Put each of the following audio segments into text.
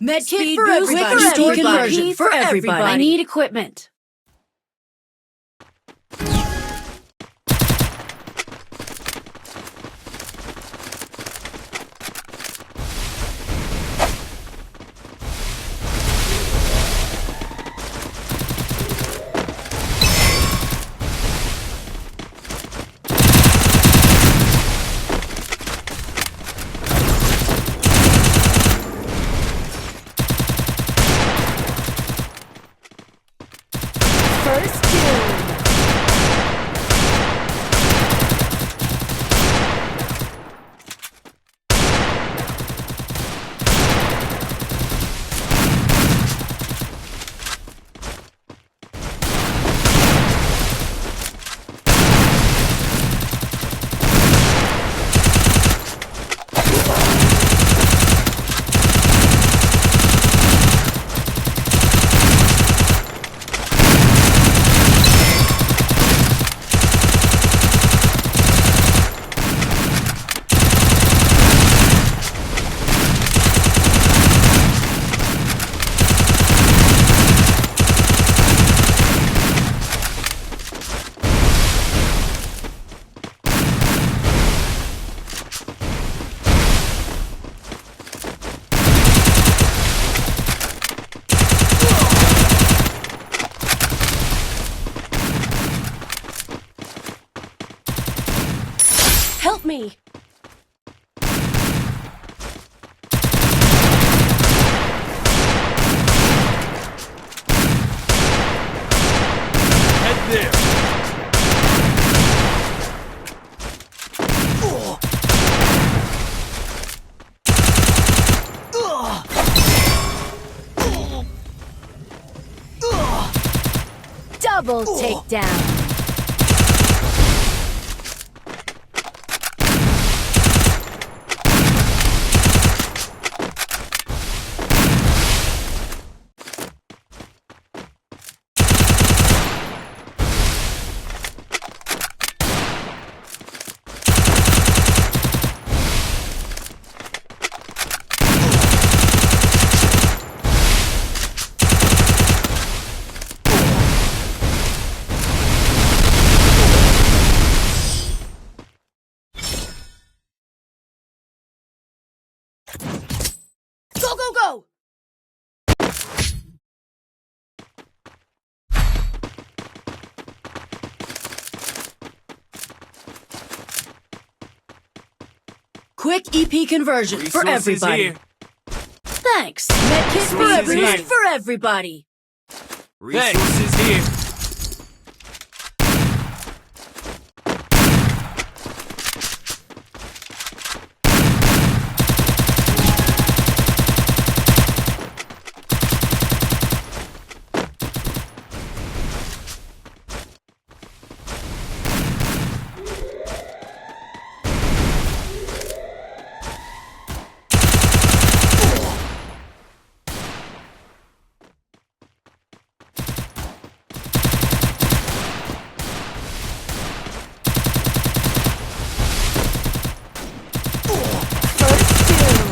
Medkit for everybody. Quick conversion for everybody. I need equipment. First tune. Help me! Head there. Double takedown. Go, go, go! Quick EP conversion for Resources everybody. here. Thanks. Medkit for Resources everybody. here. For everybody. Resources here. First tune.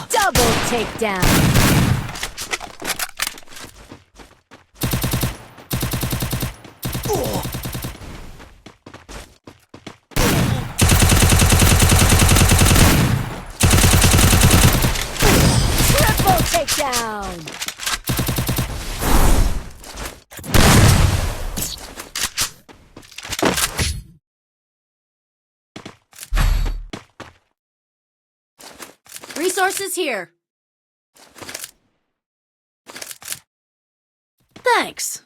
Double takedown. Triple takedown. Resources here. Thanks.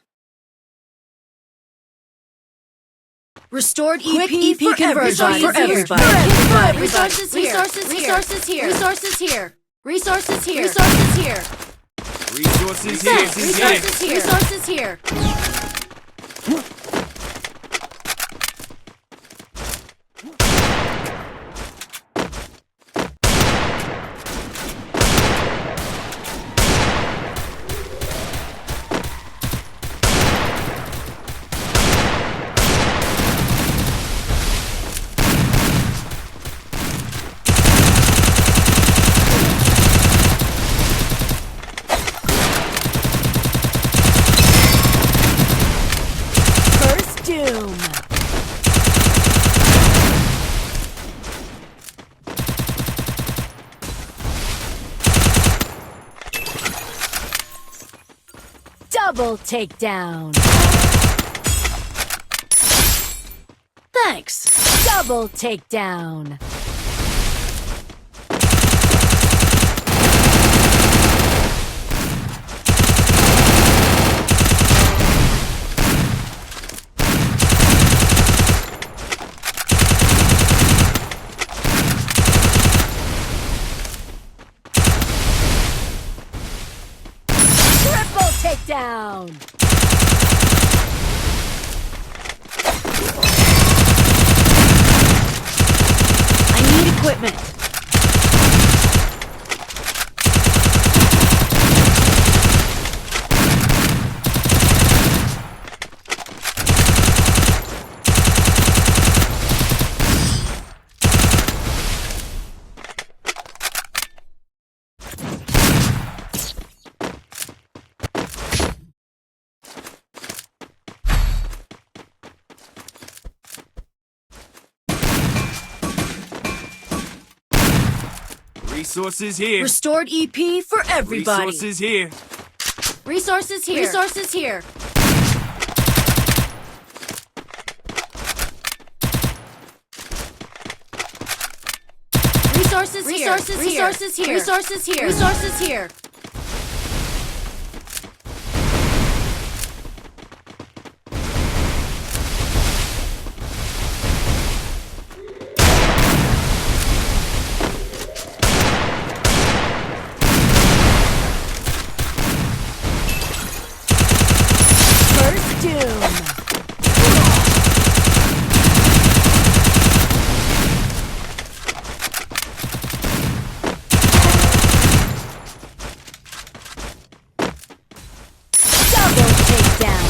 Restored EP conversion for everybody. Resources here. Resources here. Resources here. Resources here. Resources here. Resources here. Resources here. Thanks. Resources here. Double takedown. Thanks. Double takedown. Triple takedown. I need equipment. Resources here. Restored EP for everybody. Resources here. Resources here. Resources here. Resources here. Resources here. Resources here. Resources here. Resources here. First doom. Double takedown.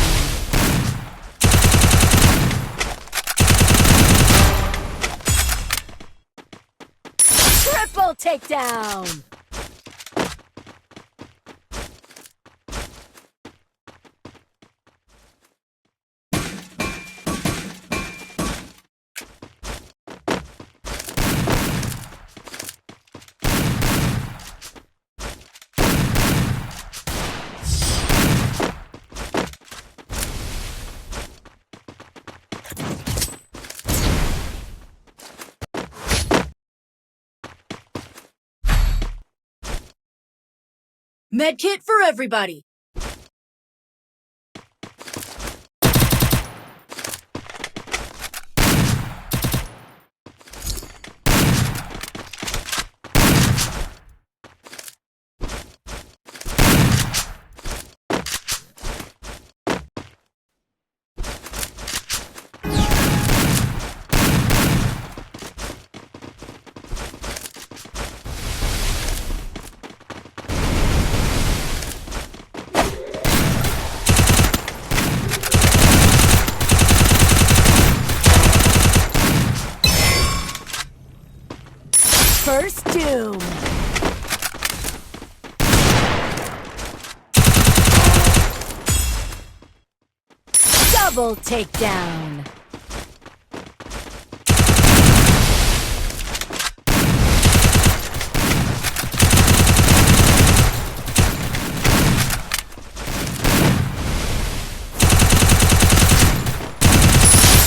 Triple takedown. Medkit for everybody. First doom. Double takedown.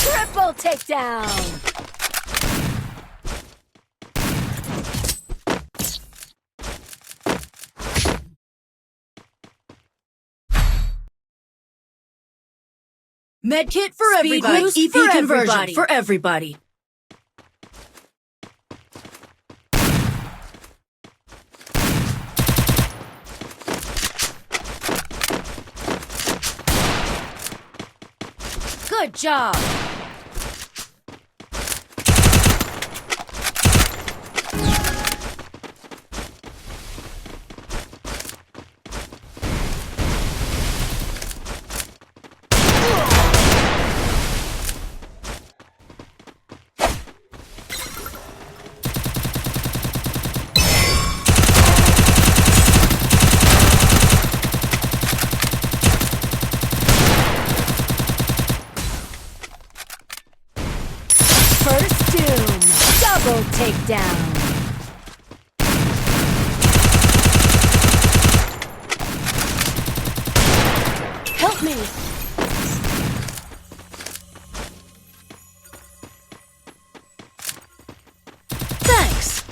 Triple takedown. Medkit for Speed everybody. boost EP for conversion everybody. for everybody. Good job. First doom. Double takedown. Thanks.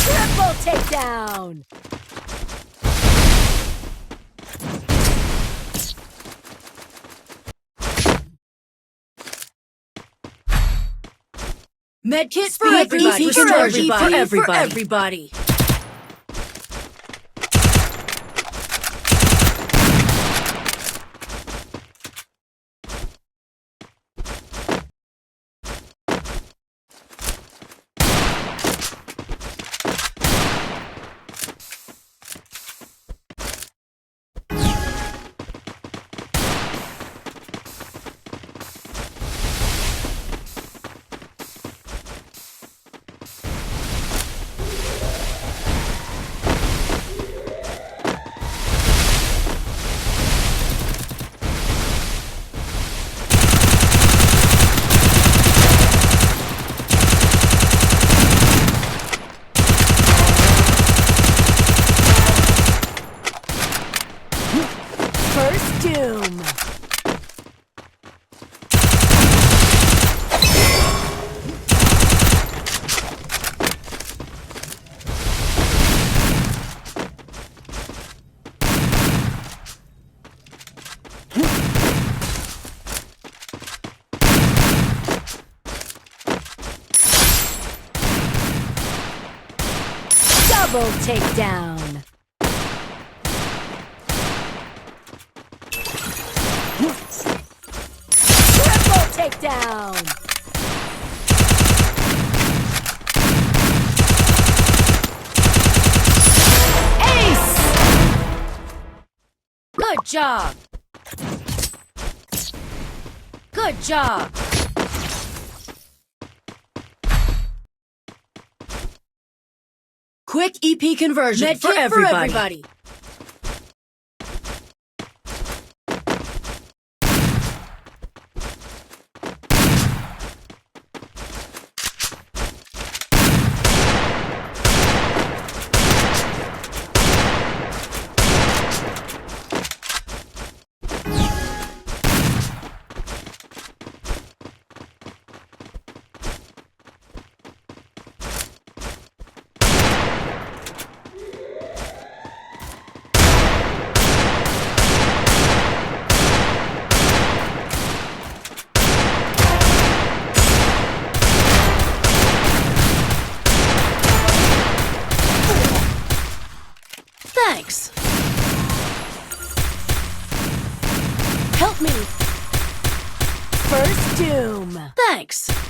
Triple takedown. Medkit for everybody, EP for conversion everybody, for everybody. First doom. Double takedown. Triple takedown. Ace. Good job. Good job. Quick EP conversion Medkit for everybody. Thanks. Help me. First doom. Thanks.